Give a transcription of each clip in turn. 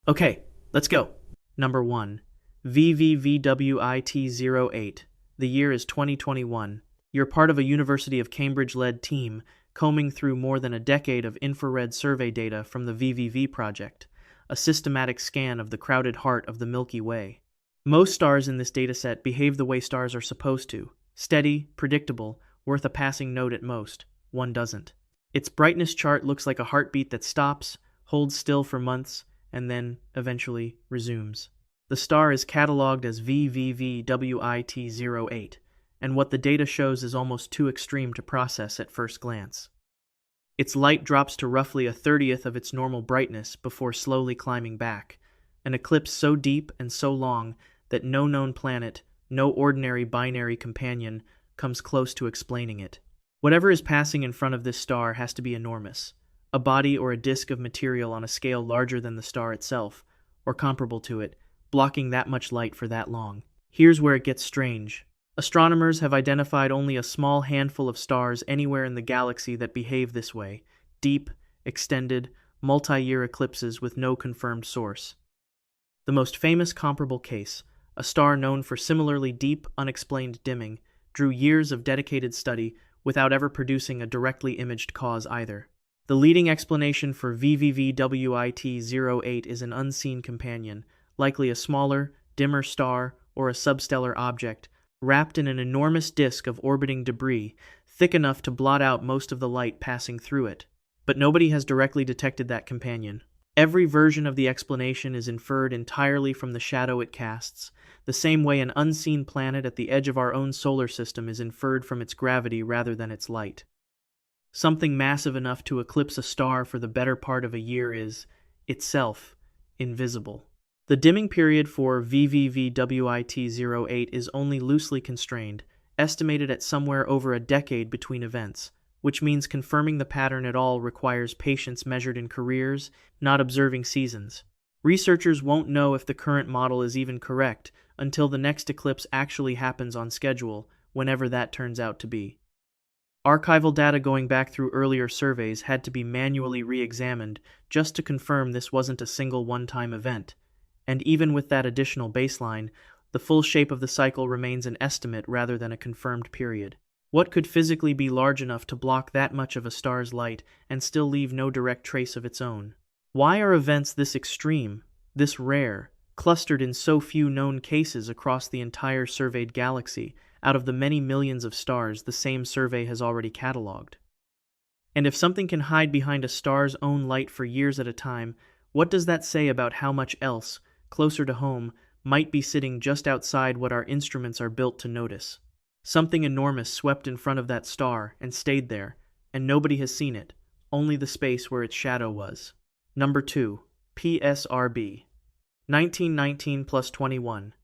Okay, let's go. Number 1. VVVWIT08. The year is 2021. You're part of a University of Cambridge-led team combing through more than a decade of infrared survey data from the VVV project, a systematic scan of the crowded heart of the Milky Way. Most stars in this dataset behave the way stars are supposed to: steady, predictable, worth a passing note at most. One doesn't. Its brightness chart looks like a heartbeat that stops, holds still for months, and then eventually resumes. The star is catalogued as VVVWIT08, and what the data shows is almost too extreme to process at first glance. Its light drops to roughly a 30th of its normal brightness before slowly climbing back, an eclipse so deep and so long that no known planet, no ordinary binary companion, comes close to explaining it. Whatever is passing in front of this star has to be enormous, a body or a disk of material on a scale larger than the star itself, or comparable to it, blocking that much light for that long. Here's where it gets strange. Astronomers have identified only a small handful of stars anywhere in the galaxy that behave this way: deep, extended, multi-year eclipses with no confirmed source. The most famous comparable case, a star known for similarly deep, unexplained dimming, drew years of dedicated study without ever producing a directly imaged cause either. The leading explanation for VVVWIT08 is an unseen companion, likely a smaller, dimmer star or a substellar object, wrapped in an enormous disk of orbiting debris, thick enough to blot out most of the light passing through it. But nobody has directly detected that companion. Every version of the explanation is inferred entirely from the shadow it casts, the same way an unseen planet at the edge of our own solar system is inferred from its gravity rather than its light. Something massive enough to eclipse a star for the better part of a year is, itself, invisible. The dimming period for VVVWIT08 is only loosely constrained, estimated at somewhere over a decade between events, which means confirming the pattern at all requires patience measured in careers, not observing seasons. Researchers won't know if the current model is even correct until the next eclipse actually happens on schedule, whenever that turns out to be. Archival data going back through earlier surveys had to be manually re-examined just to confirm this wasn't a single one-time event. And even with that additional baseline, the full shape of the cycle remains an estimate rather than a confirmed period. What could physically be large enough to block that much of a star's light and still leave no direct trace of its own? Why are events this extreme, this rare, clustered in so few known cases across the entire surveyed galaxy, out of the many millions of stars the same survey has already catalogued? And if something can hide behind a star's own light for years at a time, what does that say about how much else, closer to home, might be sitting just outside what our instruments are built to notice? Something enormous swept in front of that star and stayed there, and nobody has seen it, only the space where its shadow was. Number 2. PSRB. 1919 plus 21.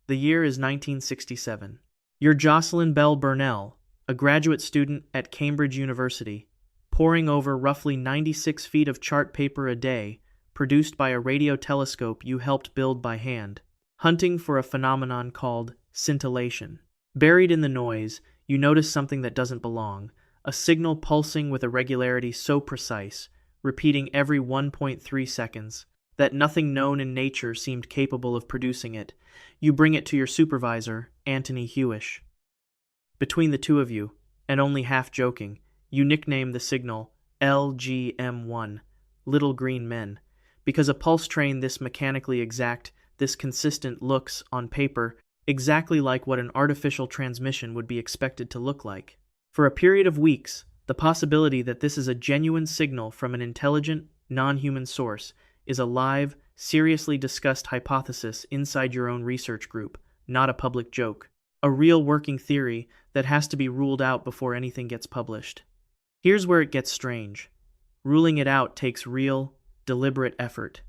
The year is 1967. You're Jocelyn Bell Burnell, a graduate student at Cambridge University, poring over roughly 96 feet of chart paper a day, produced by a radio telescope you helped build by hand, hunting for a phenomenon called scintillation. Buried in the noise, you notice something that doesn't belong, a signal pulsing with a regularity so precise, repeating every 1.3 seconds, that nothing known in nature seemed capable of producing it. You bring it to your supervisor, Anthony Hewish. Between the two of you, and only half joking, you nickname the signal LGM1, Little Green Men, because a pulse train this mechanically exact, this consistent looks, on paper, exactly like what an artificial transmission would be expected to look like. For a period of weeks, the possibility that this is a genuine signal from an intelligent, non-human source is a live, seriously discussed hypothesis inside your own research group, not a public joke. A real working theory that has to be ruled out before anything gets published. Here's where it gets strange. Ruling it out takes real, deliberate effort.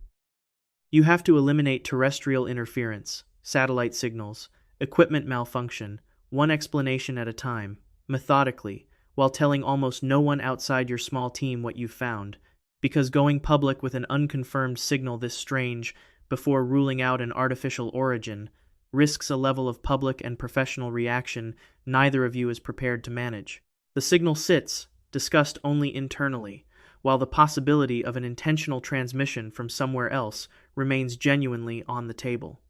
You have to eliminate terrestrial interference, satellite signals, equipment malfunction, one explanation at a time, methodically, while telling almost no one outside your small team what you've found, because going public with an unconfirmed signal this strange before ruling out an artificial origin risks a level of public and professional reaction neither of you is prepared to manage. The signal sits, discussed only internally, while the possibility of an intentional transmission from somewhere else remains genuinely on the table.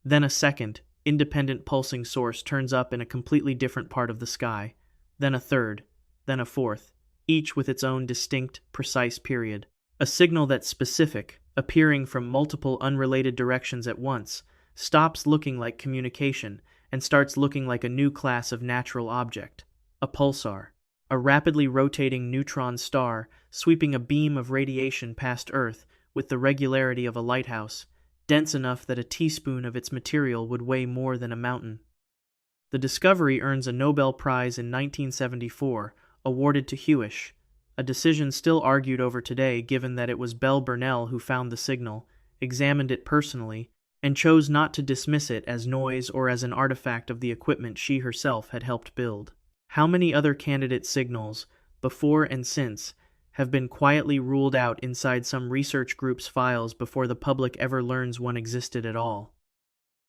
Then a second, independent pulsing source turns up in a completely different part of the sky, then a third, then a fourth, each with its own distinct, precise period. A signal that's specific, appearing from multiple unrelated directions at once, stops looking like communication and starts looking like a new class of natural object, a pulsar, a rapidly rotating neutron star sweeping a beam of radiation past Earth with the regularity of a lighthouse, dense enough that a teaspoon of its material would weigh more than a mountain. The discovery earns a Nobel Prize in 1974, awarded to Hewish, a decision still argued over today given that it was Belle Burnell who found the signal, examined it personally, and chose not to dismiss it as noise or as an artifact of the equipment she herself had helped build. How many other candidate signals, before and since, have been quietly ruled out inside some research group's files before the public ever learns one existed at all?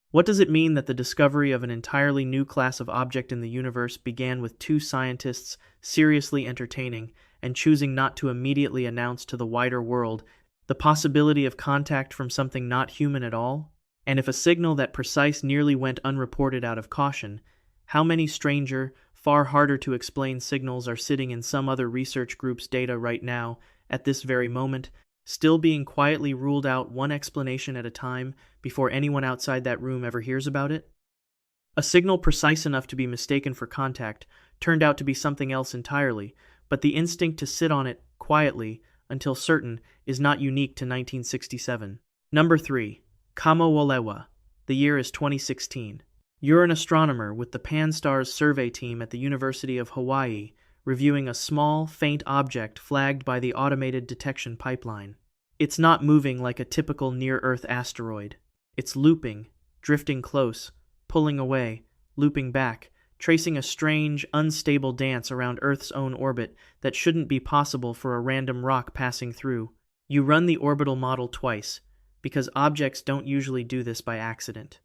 What does it mean that the discovery of an entirely new class of object in the universe began with two scientists seriously entertaining and choosing not to immediately announce to the wider world the possibility of contact from something not human at all? And if a signal that precise nearly went unreported out of caution, how many stranger, far harder to explain signals are sitting in some other research group's data right now, at this very moment, still being quietly ruled out one explanation at a time before anyone outside that room ever hears about it? A signal precise enough to be mistaken for contact turned out to be something else entirely, but the instinct to sit on it quietly until certain is not unique to 1967. Number 3. Kamo'olewa. The year is 2016. You're an astronomer with the Pan-STARRS survey team at the University of Hawaii, reviewing a small, faint object flagged by the automated detection pipeline. It's not moving like a typical near-Earth asteroid. It's looping, drifting close, pulling away, looping back, tracing a strange, unstable dance around Earth's own orbit that shouldn't be possible for a random rock passing through. You run the orbital model twice, because objects don't usually do this by accident.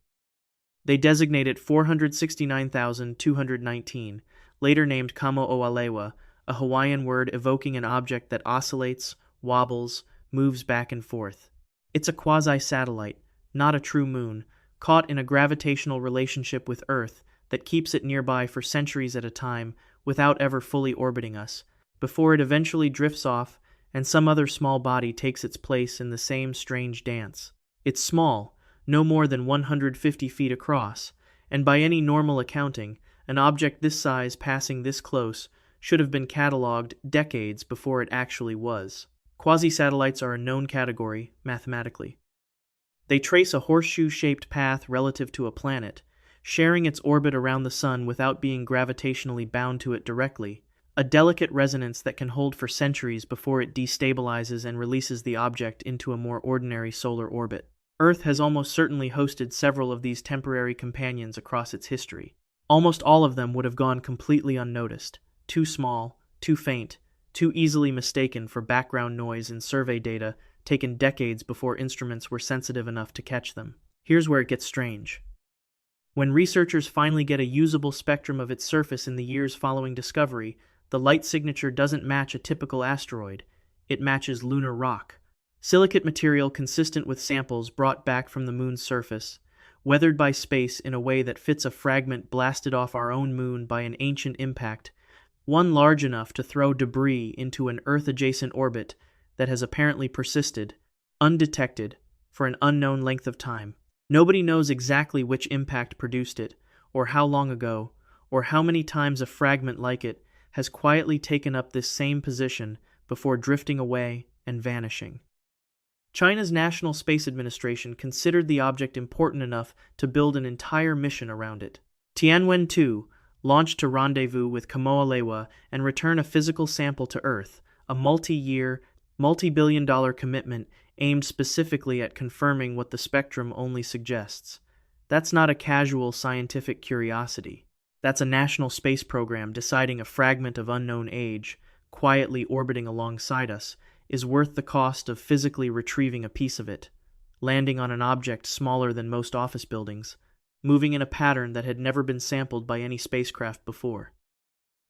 They designate it 469,219, later named Kamo'olewa, a Hawaiian word evoking an object that oscillates, wobbles, moves back and forth. It's a quasi-satellite, not a true moon, caught in a gravitational relationship with Earth that keeps it nearby for centuries at a time without ever fully orbiting us, before it eventually drifts off and some other small body takes its place in the same strange dance. It's small, no more than 150 feet across, and by any normal accounting, an object this size passing this close should have been catalogued decades before it actually was. Quasi-satellites are a known category, mathematically. They trace a horseshoe-shaped path relative to a planet, sharing its orbit around the sun without being gravitationally bound to it directly, a delicate resonance that can hold for centuries before it destabilizes and releases the object into a more ordinary solar orbit. Earth has almost certainly hosted several of these temporary companions across its history. Almost all of them would have gone completely unnoticed, too small, too faint, too easily mistaken for background noise in survey data taken decades before instruments were sensitive enough to catch them. Here's where it gets strange. When researchers finally get a usable spectrum of its surface in the years following discovery, the light signature doesn't match a typical asteroid. It matches lunar rock. Silicate material consistent with samples brought back from the moon's surface, weathered by space in a way that fits a fragment blasted off our own moon by an ancient impact, one large enough to throw debris into an Earth-adjacent orbit that has apparently persisted, undetected, for an unknown length of time. Nobody knows exactly which impact produced it, or how long ago, or how many times a fragment like it has quietly taken up this same position before drifting away and vanishing. China's National Space Administration considered the object important enough to build an entire mission around it. Tianwen-2 launched to rendezvous with Kamo'olewa and return a physical sample to Earth, a multi-year, multi-billion-dollar commitment aimed specifically at confirming what the spectrum only suggests. That's not a casual scientific curiosity. That's a national space program deciding a fragment of unknown age, quietly orbiting alongside us, is worth the cost of physically retrieving a piece of it, landing on an object smaller than most office buildings, moving in a pattern that had never been sampled by any spacecraft before.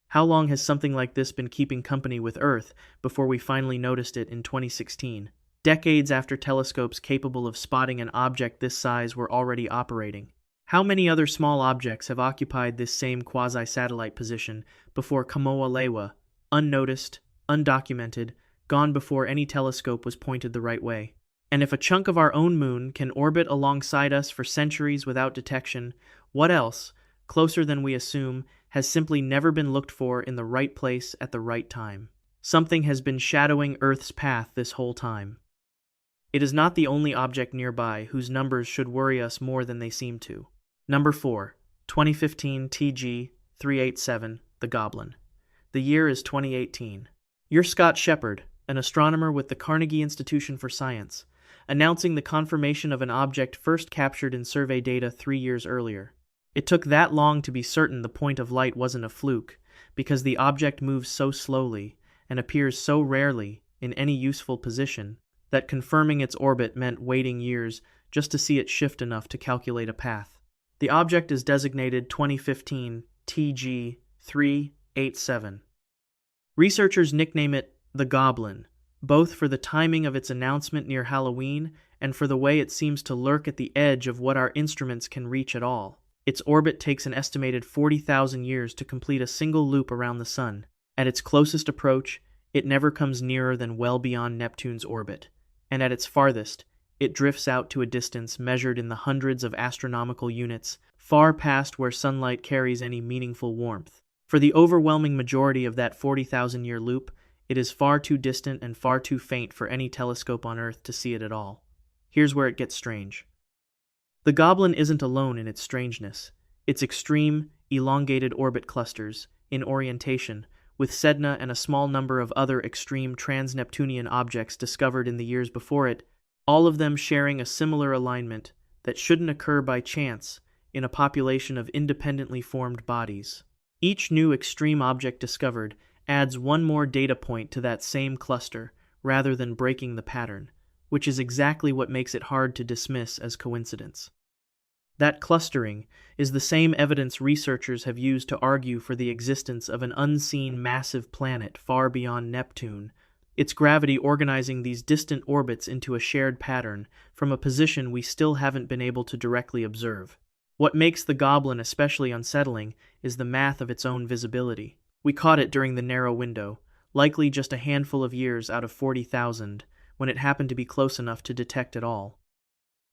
How long has something like this been keeping company with Earth before we finally noticed it in 2016? decades after telescopes capable of spotting an object this size were already operating. How many other small objects have occupied this same quasi-satellite position before Kamoa-Lewa, unnoticed, undocumented, gone before any telescope was pointed the right way? And if a chunk of our own moon can orbit alongside us for centuries without detection, what else, closer than we assume, has simply never been looked for in the right place at the right time? Something has been shadowing Earth's path this whole time. It is not the only object nearby whose numbers should worry us more than they seem to. Number 4, 2015 TG 387, the Goblin. The year is 2018. You're Scott Shepard, an astronomer with the Carnegie Institution for Science, announcing the confirmation of an object first captured in survey data 3 years earlier. It took that long to be certain the point of light wasn't a fluke, because the object moves so slowly and appears so rarely in any useful position that confirming its orbit meant waiting years just to see it shift enough to calculate a path. The object is designated 2015 TG 387. Researchers nickname it the Goblin, both for the timing of its announcement near Halloween and for the way it seems to lurk at the edge of what our instruments can reach at all. Its orbit takes an estimated 40,000 years to complete a single loop around the Sun. At its closest approach, it never comes nearer than well beyond Neptune's orbit, and at its farthest, it drifts out to a distance measured in the hundreds of astronomical units, far past where sunlight carries any meaningful warmth. For the overwhelming majority of that 40,000-year loop, it is far too distant and far too faint for any telescope on Earth to see it at all. Here's where it gets strange. The Goblin isn't alone in its strangeness. Its extreme, elongated orbit clusters, in orientation, with Sedna and a small number of other extreme trans-Neptunian objects discovered in the years before it, all of them sharing a similar alignment that shouldn't occur by chance in a population of independently formed bodies. Each new extreme object discovered adds one more data point to that same cluster, rather than breaking the pattern, which is exactly what makes it hard to dismiss as coincidence. That clustering is the same evidence researchers have used to argue for the existence of an unseen massive planet far beyond Neptune, its gravity organizing these distant orbits into a shared pattern from a position we still haven't been able to directly observe. What makes the Goblin especially unsettling is the math of its own visibility. We caught it during the narrow window, likely just a handful of years out of 40,000, when it happened to be close enough to detect at all.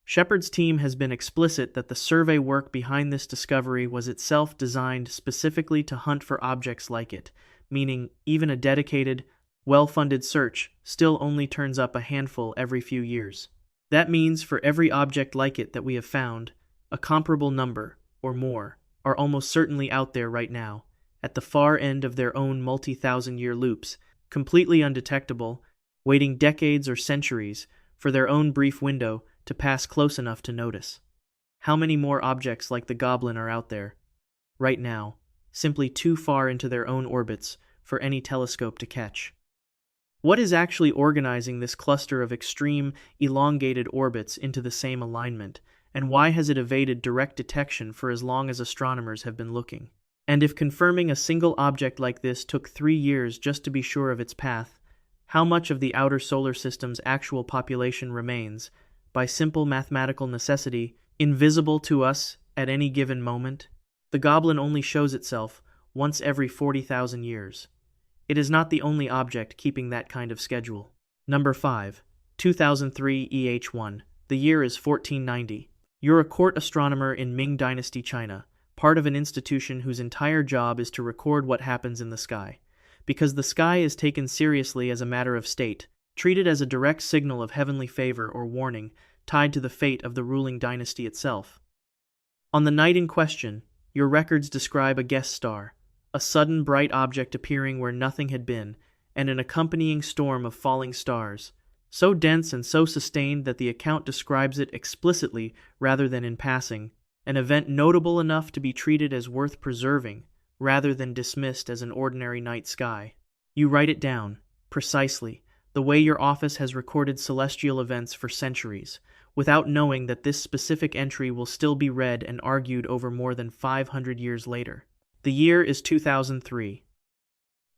Shepard's team has been explicit that the survey work behind this discovery was itself designed specifically to hunt for objects like it, meaning even a dedicated, well-funded search still only turns up a handful every few years. That means for every object like it that we have found, a comparable number, or more, are almost certainly out there right now, at the far end of their own multi-thousand-year loops, completely undetectable, waiting decades or centuries for their own brief window to pass close enough to notice. How many more objects like the Goblin are out there, right now, simply too far into their own orbits for any telescope to catch? What is actually organizing this cluster of extreme, elongated orbits into the same alignment, and why has it evaded direct detection for as long as astronomers have been looking? And if confirming a single object like this took 3 years just to be sure of its path, how much of the outer solar system's actual population remains, by simple mathematical necessity, invisible to us at any given moment? The Goblin only shows itself once every 40,000 years. It is not the only object keeping that kind of schedule. Number 5, 2003 EH1. The year is 1490. You're a court astronomer in Ming Dynasty, China, part of an institution whose entire job is to record what happens in the sky. Because the sky is taken seriously as a matter of state, treated as a direct signal of heavenly favor or warning tied to the fate of the ruling dynasty itself. On the night in question, your records describe a guest star, a sudden bright object appearing where nothing had been, and an accompanying storm of falling stars, so dense and so sustained that the account describes it explicitly rather than in passing, an event notable enough to be treated as worth preserving rather than dismissed as an ordinary night sky. You write it down, precisely, the way your office has recorded celestial events for centuries, without knowing that this specific entry will still be read and argued over more than 500 years later. The year is 2003.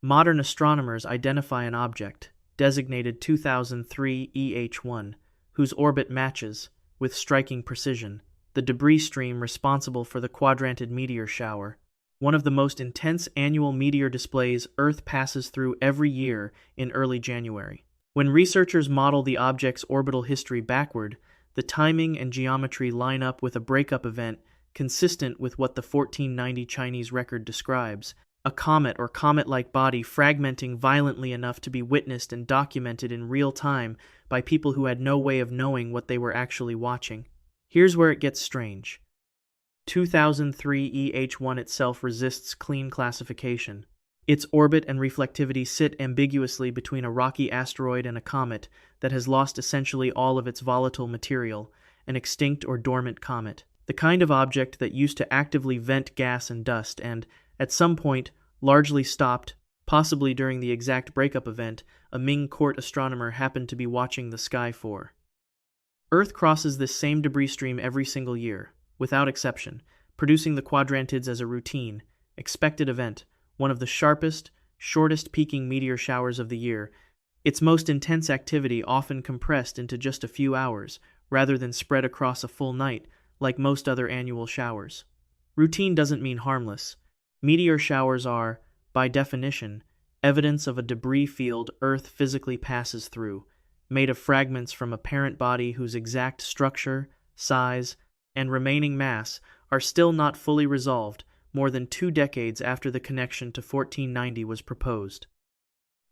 Modern astronomers identify an object, designated 2003 EH1, whose orbit matches, with striking precision, the debris stream responsible for the quadrantid meteor shower, one of the most intense annual meteor displays Earth passes through every year in early January. When researchers model the object's orbital history backward, the timing and geometry line up with a breakup event consistent with what the 1490 Chinese record describes, a comet or comet-like body fragmenting violently enough to be witnessed and documented in real time by people who had no way of knowing what they were actually watching. Here's where it gets strange. 2003 EH1 itself resists clean classification. Its orbit and reflectivity sit ambiguously between a rocky asteroid and a comet that has lost essentially all of its volatile material, an extinct or dormant comet. The kind of object that used to actively vent gas and dust and, at some point, largely stopped, possibly during the exact breakup event a Ming court astronomer happened to be watching the sky for. Earth crosses this same debris stream every single year, without exception, producing the quadrantids as a routine, expected event, one of the sharpest, shortest peaking meteor showers of the year, its most intense activity often compressed into just a few hours, rather than spread across a full night, like most other annual showers. Routine doesn't mean harmless. Meteor showers are, by definition, evidence of a debris field Earth physically passes through, made of fragments from a parent body whose exact structure, size, and remaining mass are still not fully resolved more than 2 decades after the connection to 1490 was proposed.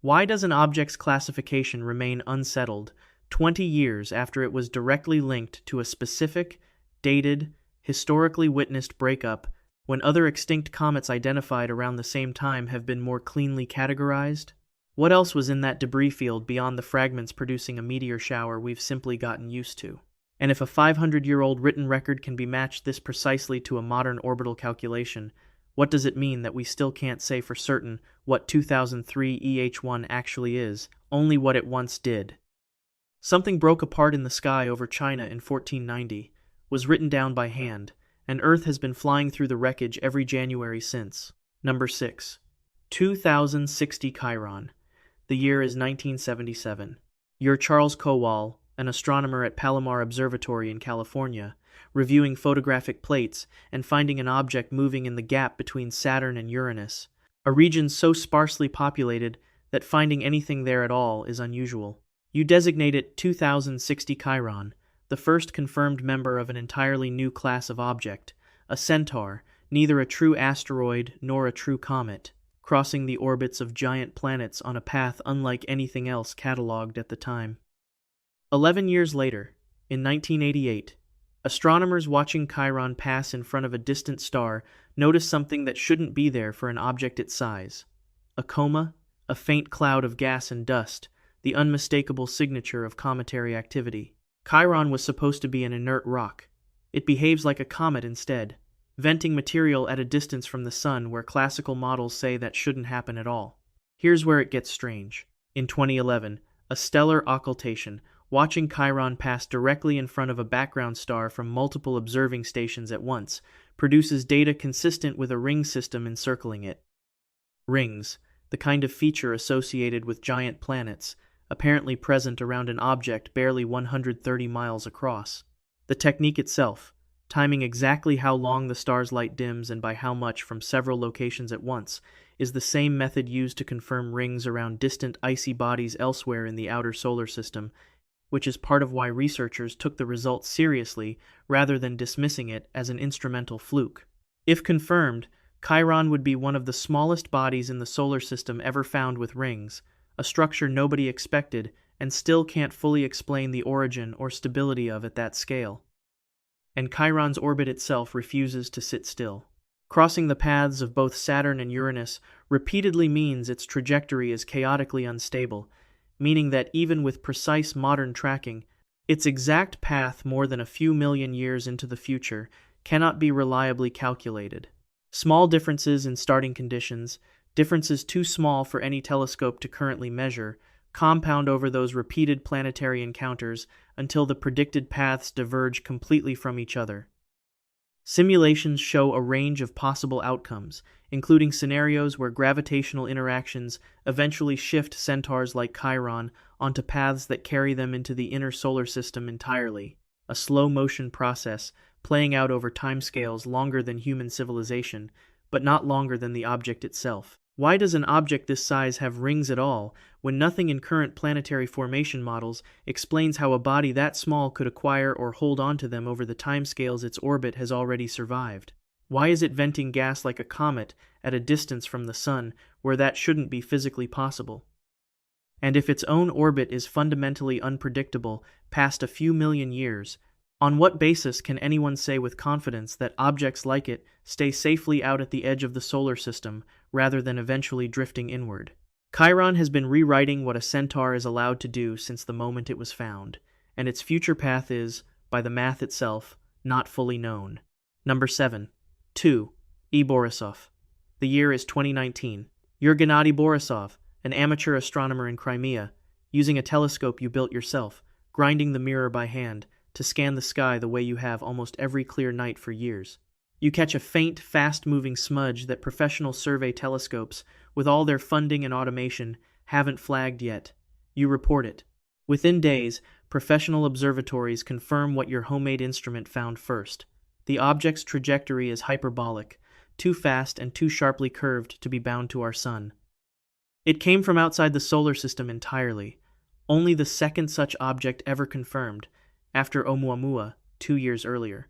Why does an object's classification remain unsettled 20 years after it was directly linked to a specific, dated, historically witnessed breakup when other extinct comets identified around the same time have been more cleanly categorized? What else was in that debris field beyond the fragments producing a meteor shower we've simply gotten used to? And if a 500-year-old written record can be matched this precisely to a modern orbital calculation, what does it mean that we still can't say for certain what 2003 EH1 actually is, only what it once did? Something broke apart in the sky over China in 1490, was written down by hand, and Earth has been flying through the wreckage every January since. Number 6. 2060 Chiron. The year is 1977. You're Charles Kowal, an astronomer at Palomar Observatory in California, reviewing photographic plates and finding an object moving in the gap between Saturn and Uranus, a region so sparsely populated that finding anything there at all is unusual. You designate it 2060 Chiron, the first confirmed member of an entirely new class of object, a centaur, neither a true asteroid nor a true comet, crossing the orbits of giant planets on a path unlike anything else catalogued at the time. 11 years later, in 1988, astronomers watching Chiron pass in front of a distant star noticed something that shouldn't be there for an object its size. A coma, a faint cloud of gas and dust, the unmistakable signature of cometary activity. Chiron was supposed to be an inert rock. It behaves like a comet instead, venting material at a distance from the sun where classical models say that shouldn't happen at all. Here's where it gets strange. In 2011, a stellar occultation, watching Chiron pass directly in front of a background star from multiple observing stations at once, produces data consistent with a ring system encircling it. Rings, the kind of feature associated with giant planets, apparently present around an object barely 130 miles across. The technique itself, timing exactly how long the star's light dims and by how much from several locations at once, is the same method used to confirm rings around distant icy bodies elsewhere in the outer solar system, which is part of why researchers took the results seriously rather than dismissing it as an instrumental fluke. If confirmed, Chiron would be one of the smallest bodies in the solar system ever found with rings, a structure nobody expected and still can't fully explain the origin or stability of at that scale. And Chiron's orbit itself refuses to sit still. Crossing the paths of both Saturn and Uranus repeatedly means its trajectory is chaotically unstable, meaning that even with precise modern tracking, its exact path more than a few million years into the future cannot be reliably calculated. Small differences in starting conditions, differences too small for any telescope to currently measure, compound over those repeated planetary encounters until the predicted paths diverge completely from each other. Simulations show a range of possible outcomes, including scenarios where gravitational interactions eventually shift centaurs like Chiron onto paths that carry them into the inner solar system entirely, a slow-motion process playing out over timescales longer than human civilization, but not longer than the object itself. Why does an object this size have rings at all, when nothing in current planetary formation models explains how a body that small could acquire or hold onto them over the timescales its orbit has already survived? Why is it venting gas like a comet at a distance from the Sun, where that shouldn't be physically possible? And if its own orbit is fundamentally unpredictable past a few million years, on what basis can anyone say with confidence that objects like it stay safely out at the edge of the solar system rather than eventually drifting inward? Chiron has been rewriting what a centaur is allowed to do since the moment it was found, and its future path is, by the math itself, not fully known. Number 7. 2. E. Borisov. The year is 2019. You're Gennady Borisov, an amateur astronomer in Crimea, using a telescope you built yourself, grinding the mirror by hand, to scan the sky the way you have almost every clear night for years. You catch a faint, fast-moving smudge that professional survey telescopes, with all their funding and automation, haven't flagged yet. You report it. Within days, professional observatories confirm what your homemade instrument found first. The object's trajectory is hyperbolic, too fast and too sharply curved to be bound to our sun. It came from outside the solar system entirely, only the second such object ever confirmed, after Oumuamua 2 years earlier.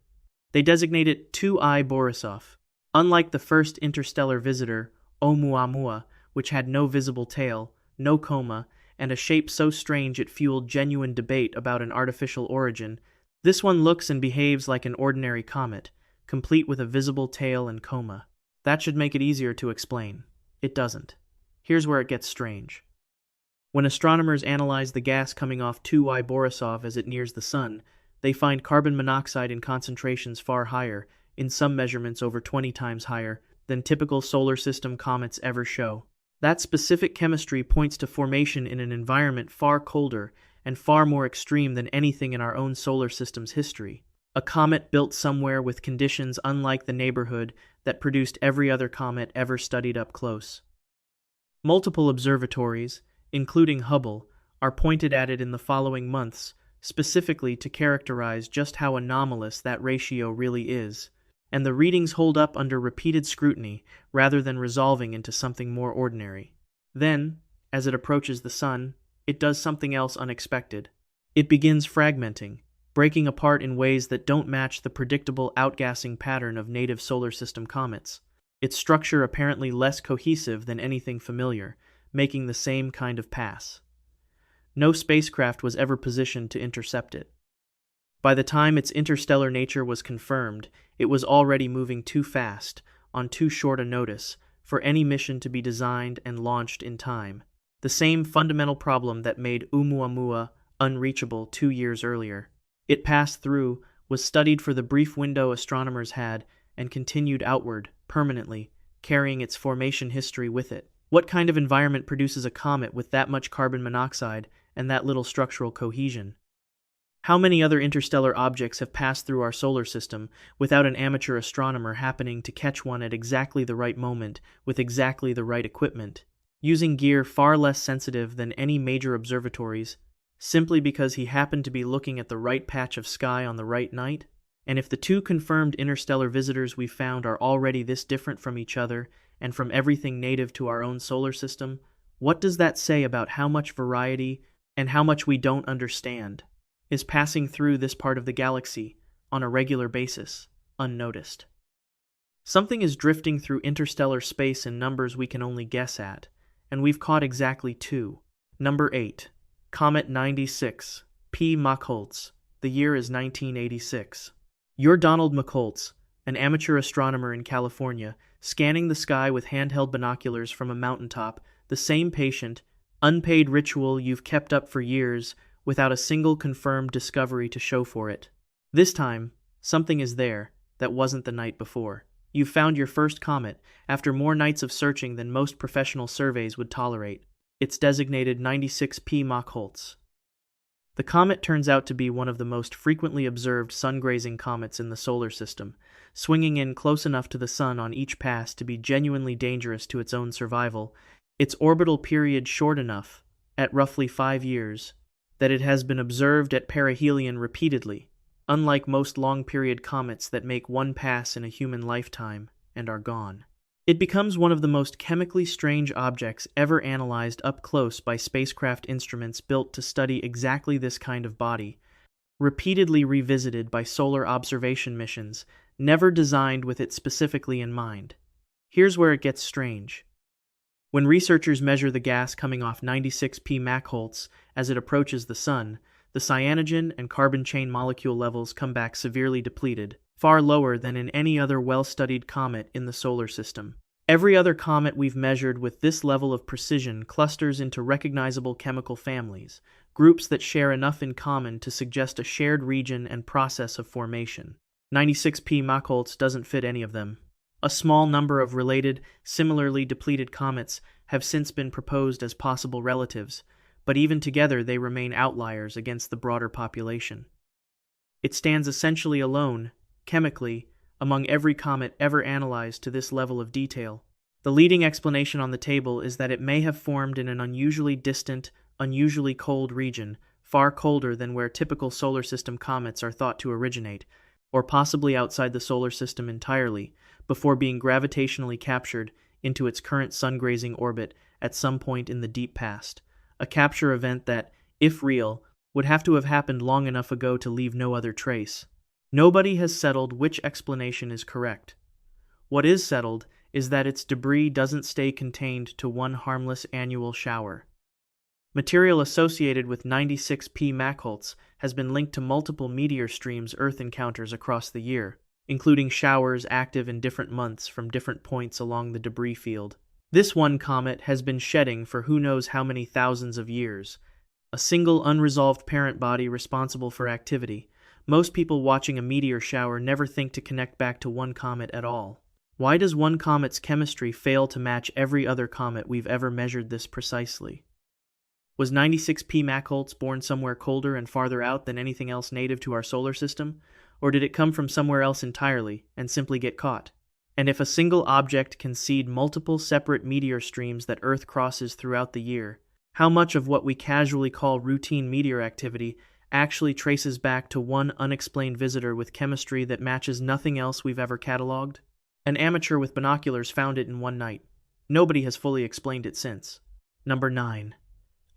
They designate it 2I Borisov. Unlike the first interstellar visitor, Oumuamua, which had no visible tail, no coma, and a shape so strange it fueled genuine debate about an artificial origin, this one looks and behaves like an ordinary comet, complete with a visible tail and coma. That should make it easier to explain. It doesn't. Here's where it gets strange. When astronomers analyze the gas coming off 2I Borisov as it nears the Sun, they find carbon monoxide in concentrations far higher, in some measurements over 20 times higher, than typical solar system comets ever show. That specific chemistry points to formation in an environment far colder and far more extreme than anything in our own solar system's history. A comet built somewhere with conditions unlike the neighborhood that produced every other comet ever studied up close. Multiple observatories, including Hubble, are pointed at it in the following months, specifically to characterize just how anomalous that ratio really is, and the readings hold up under repeated scrutiny rather than resolving into something more ordinary. Then, as it approaches the Sun, it does something else unexpected. It begins fragmenting, breaking apart in ways that don't match the predictable outgassing pattern of native solar system comets, its structure apparently less cohesive than anything familiar, making the same kind of pass. No spacecraft was ever positioned to intercept it. By the time its interstellar nature was confirmed, it was already moving too fast, on too short a notice, for any mission to be designed and launched in time. The same fundamental problem that made Oumuamua unreachable 2 years earlier. It passed through, was studied for the brief window astronomers had, and continued outward, permanently, carrying its formation history with it. What kind of environment produces a comet with that much carbon monoxide and that little structural cohesion? How many other interstellar objects have passed through our solar system without an amateur astronomer happening to catch one at exactly the right moment with exactly the right equipment, using gear far less sensitive than any major observatories, simply because he happened to be looking at the right patch of sky on the right night? And if the 2 confirmed interstellar visitors we found are already this different from each other and from everything native to our own solar system, what does that say about how much variety and how much we don't understand is passing through this part of the galaxy on a regular basis, unnoticed? Something is drifting through interstellar space in numbers we can only guess at, and we've caught exactly 2. Number 8. Comet 96, P. Machholz. The year is 1986. You're Donald Machholz, an amateur astronomer in California, scanning the sky with handheld binoculars from a mountaintop, the same patient, unpaid ritual you've kept up for years without a single confirmed discovery to show for it. This time, something is there that wasn't the night before. You've found your first comet after more nights of searching than most professional surveys would tolerate. It's designated 96P Machholz. The comet turns out to be one of the most frequently observed sun-grazing comets in the solar system, swinging in close enough to the sun on each pass to be genuinely dangerous to its own survival, its orbital period short enough, at roughly 5 years, that it has been observed at perihelion repeatedly, unlike most long-period comets that make one pass in a human lifetime and are gone. It becomes one of the most chemically strange objects ever analyzed up close by spacecraft instruments built to study exactly this kind of body, repeatedly revisited by solar observation missions, never designed with it specifically in mind. Here's where it gets strange. When researchers measure the gas coming off 96 Mach as it approaches the Sun, the cyanogen and carbon chain molecule levels come back severely depleted, far lower than in any other well-studied comet in the solar system. Every other comet we've measured with this level of precision clusters into recognizable chemical families, groups that share enough in common to suggest a shared region and process of formation. 96 Mach doesn't fit any of them. A small number of related, similarly depleted comets have since been proposed as possible relatives, but even together they remain outliers against the broader population. It stands essentially alone, chemically, among every comet ever analyzed to this level of detail. The leading explanation on the table is that it may have formed in an unusually distant, unusually cold region, far colder than where typical solar system comets are thought to originate, or possibly outside the solar system entirely, before being gravitationally captured into its current sun-grazing orbit at some point in the deep past, a capture event that, if real, would have to have happened long enough ago to leave no other trace. Nobody has settled which explanation is correct. What is settled is that its debris doesn't stay contained to one harmless annual shower. Material associated with 96 Mach has been linked to multiple meteor streams Earth encounters across the year, including showers active in different months from different points along the debris field. This one comet has been shedding for who knows how many thousands of years, a single unresolved parent body responsible for activity. Most people watching a meteor shower never think to connect back to one comet at all. Why does one comet's chemistry fail to match every other comet we've ever measured this precisely? Was 96 Mach born somewhere colder and farther out than anything else native to our solar system, or did it come from somewhere else entirely and simply get caught? And if a single object can seed multiple separate meteor streams that Earth crosses throughout the year, how much of what we casually call routine meteor activity actually traces back to one unexplained visitor with chemistry that matches nothing else we've ever cataloged? An amateur with binoculars found it in one night. Nobody has fully explained it since. Number 9.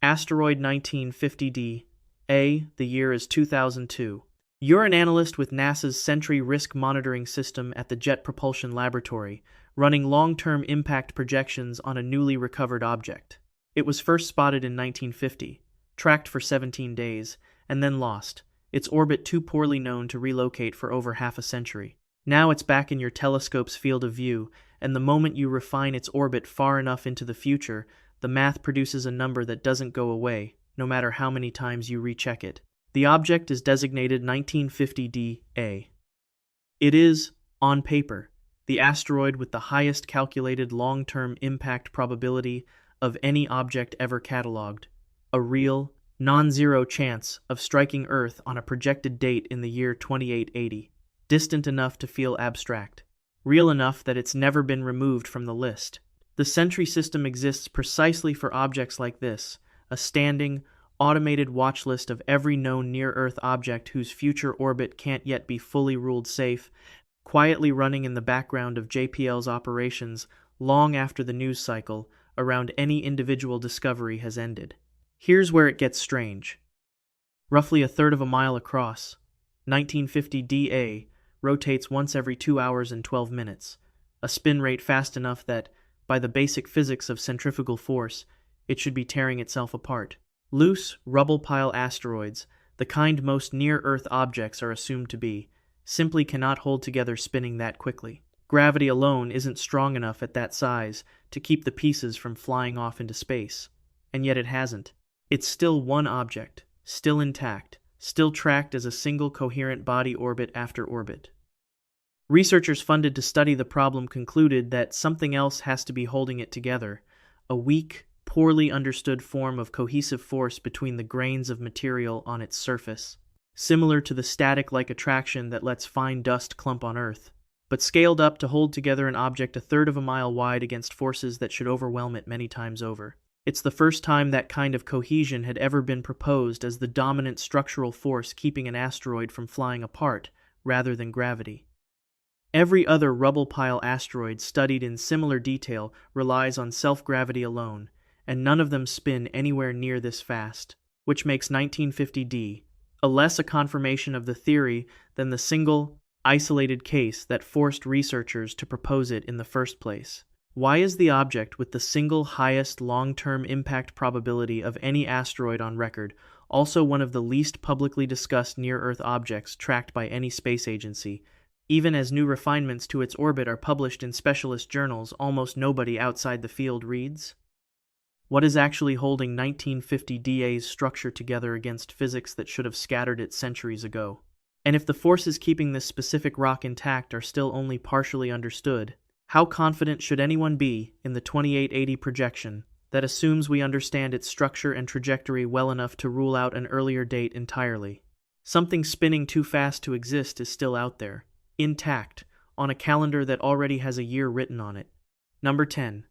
Asteroid 1950D. A. The year is 2002. You're an analyst with NASA's Sentry Risk Monitoring System at the Jet Propulsion Laboratory, running long-term impact projections on a newly recovered object. It was first spotted in 1950, tracked for 17 days, and then lost, its orbit too poorly known to relocate for over half a century. Now it's back in your telescope's field of view, and the moment you refine its orbit far enough into the future, the math produces a number that doesn't go away, no matter how many times you recheck it. The object is designated 1950D-A. It is, on paper, the asteroid with the highest calculated long-term impact probability of any object ever cataloged, a real, non-zero chance of striking Earth on a projected date in the year 2880, distant enough to feel abstract, real enough that it's never been removed from the list. The Sentry system exists precisely for objects like this, a standing, automated watch list of every known near-Earth object whose future orbit can't yet be fully ruled safe, quietly running in the background of JPL's operations long after the news cycle around any individual discovery has ended. Here's where it gets strange. Roughly a third of a mile across, 1950 DA rotates once every 2 hours and 12 minutes, a spin rate fast enough that, by the basic physics of centrifugal force, it should be tearing itself apart. Loose, rubble-pile asteroids, the kind most near-Earth objects are assumed to be, simply cannot hold together spinning that quickly. Gravity alone isn't strong enough at that size to keep the pieces from flying off into space, and yet it hasn't. It's still one object, still intact, still tracked as a single coherent body orbit after orbit. Researchers funded to study the problem concluded that something else has to be holding it together, a weak, poorly understood form of cohesive force between the grains of material on its surface, similar to the static-like attraction that lets fine dust clump on Earth, but scaled up to hold together an object a third of a mile wide against forces that should overwhelm it many times over. It's the first time that kind of cohesion had ever been proposed as the dominant structural force keeping an asteroid from flying apart, rather than gravity. Every other rubble pile asteroid studied in similar detail relies on self-gravity alone, and none of them spin anywhere near this fast, which makes 1950D less a confirmation of the theory than the single, isolated case that forced researchers to propose it in the first place. Why is the object with the single highest long-term impact probability of any asteroid on record also one of the least publicly discussed near-Earth objects tracked by any space agency? Even as new refinements to its orbit are published in specialist journals, almost nobody outside the field reads. What is actually holding 1950Da's structure together against physics that should have scattered it centuries ago? And if the forces keeping this specific rock intact are still only partially understood, how confident should anyone be in the 2880 projection that assumes we understand its structure and trajectory well enough to rule out an earlier date entirely? Something spinning too fast to exist is still out there, intact, on a calendar that already has a year written on it. Number 10.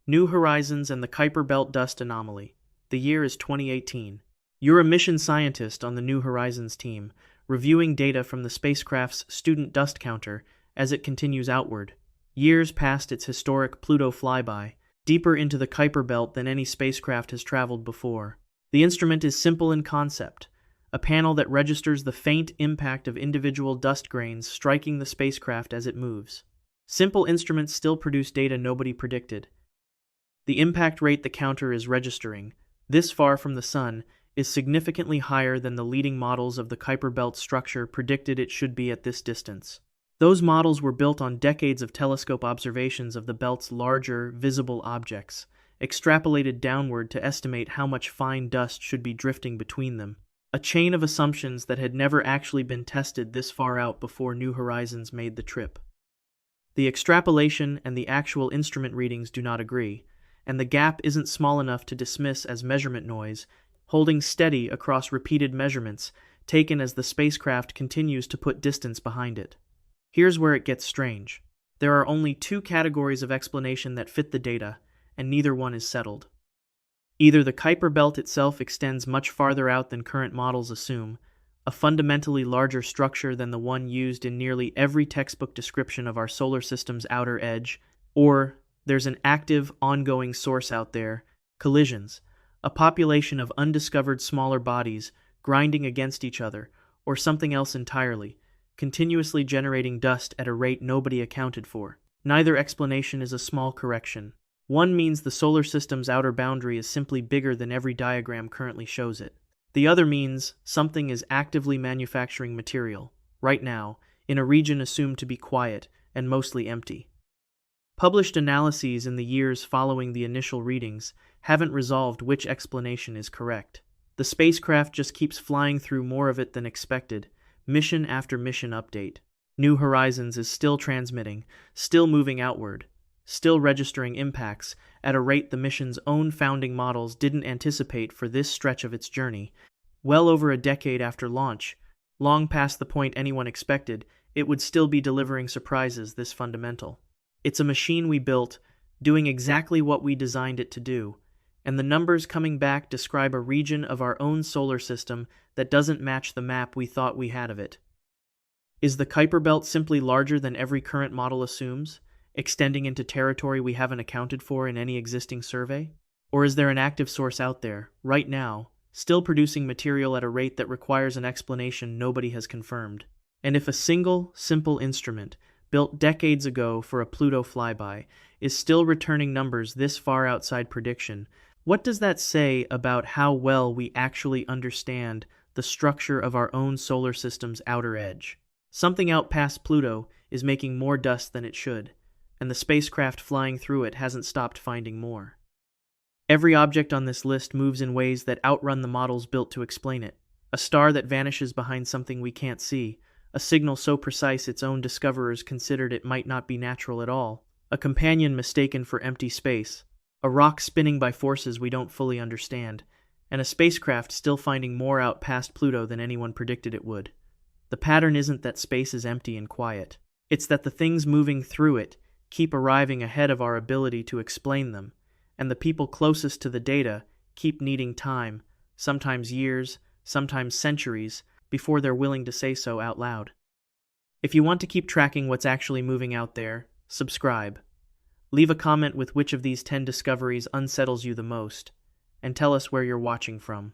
New Horizons and the Kuiper Belt Dust Anomaly. The year is 2018. You're a mission scientist on the New Horizons team, reviewing data from the spacecraft's student dust counter as it continues outward, years past its historic Pluto flyby, deeper into the Kuiper Belt than any spacecraft has traveled before. The instrument is simple in concept, a panel that registers the faint impact of individual dust grains striking the spacecraft as it moves. Simple instruments still produce data nobody predicted. The impact rate the counter is registering, this far from the Sun, is significantly higher than the leading models of the Kuiper Belt structure predicted it should be at this distance. Those models were built on decades of telescope observations of the belt's larger, visible objects, extrapolated downward to estimate how much fine dust should be drifting between them. A chain of assumptions that had never actually been tested this far out before New Horizons made the trip. The extrapolation and the actual instrument readings do not agree, and the gap isn't small enough to dismiss as measurement noise, holding steady across repeated measurements taken as the spacecraft continues to put distance behind it. Here's where it gets strange. There are only two categories of explanation that fit the data, and neither one is settled. Either the Kuiper Belt itself extends much farther out than current models assume, a fundamentally larger structure than the one used in nearly every textbook description of our solar system's outer edge, or there's an active, ongoing source out there, collisions, a population of undiscovered smaller bodies grinding against each other, or something else entirely, continuously generating dust at a rate nobody accounted for. Neither explanation is a small correction. One means the solar system's outer boundary is simply bigger than every diagram currently shows it. The other means something is actively manufacturing material, right now, in a region assumed to be quiet and mostly empty. Published analyses in the years following the initial readings haven't resolved which explanation is correct. The spacecraft just keeps flying through more of it than expected, mission after mission update. New Horizons is still transmitting, still moving outward, still registering impacts at a rate the mission's own founding models didn't anticipate for this stretch of its journey. Well over a decade after launch, long past the point anyone expected, it would still be delivering surprises this fundamental. It's a machine we built, doing exactly what we designed it to do, and the numbers coming back describe a region of our own solar system that doesn't match the map we thought we had of it. Is the Kuiper Belt simply larger than every current model assumes, extending into territory we haven't accounted for in any existing survey? Or is there an active source out there, right now, still producing material at a rate that requires an explanation nobody has confirmed? And if a single, simple instrument, built decades ago for a Pluto flyby, is still returning numbers this far outside prediction, what does that say about how well we actually understand the structure of our own solar system's outer edge? Something out past Pluto is making more dust than it should, and the spacecraft flying through it hasn't stopped finding more. Every object on this list moves in ways that outrun the models built to explain it. A star that vanishes behind something we can't see, a signal so precise its own discoverers considered it might not be natural at all, a companion mistaken for empty space, a rock spinning by forces we don't fully understand, and a spacecraft still finding more out past Pluto than anyone predicted it would. The pattern isn't that space is empty and quiet. It's that the things moving through it keep arriving ahead of our ability to explain them, and the people closest to the data keep needing time, sometimes years, sometimes centuries, before they're willing to say so out loud. If you want to keep tracking what's actually moving out there, subscribe. Leave a comment with which of these 10 discoveries unsettles you the most, and tell us where you're watching from.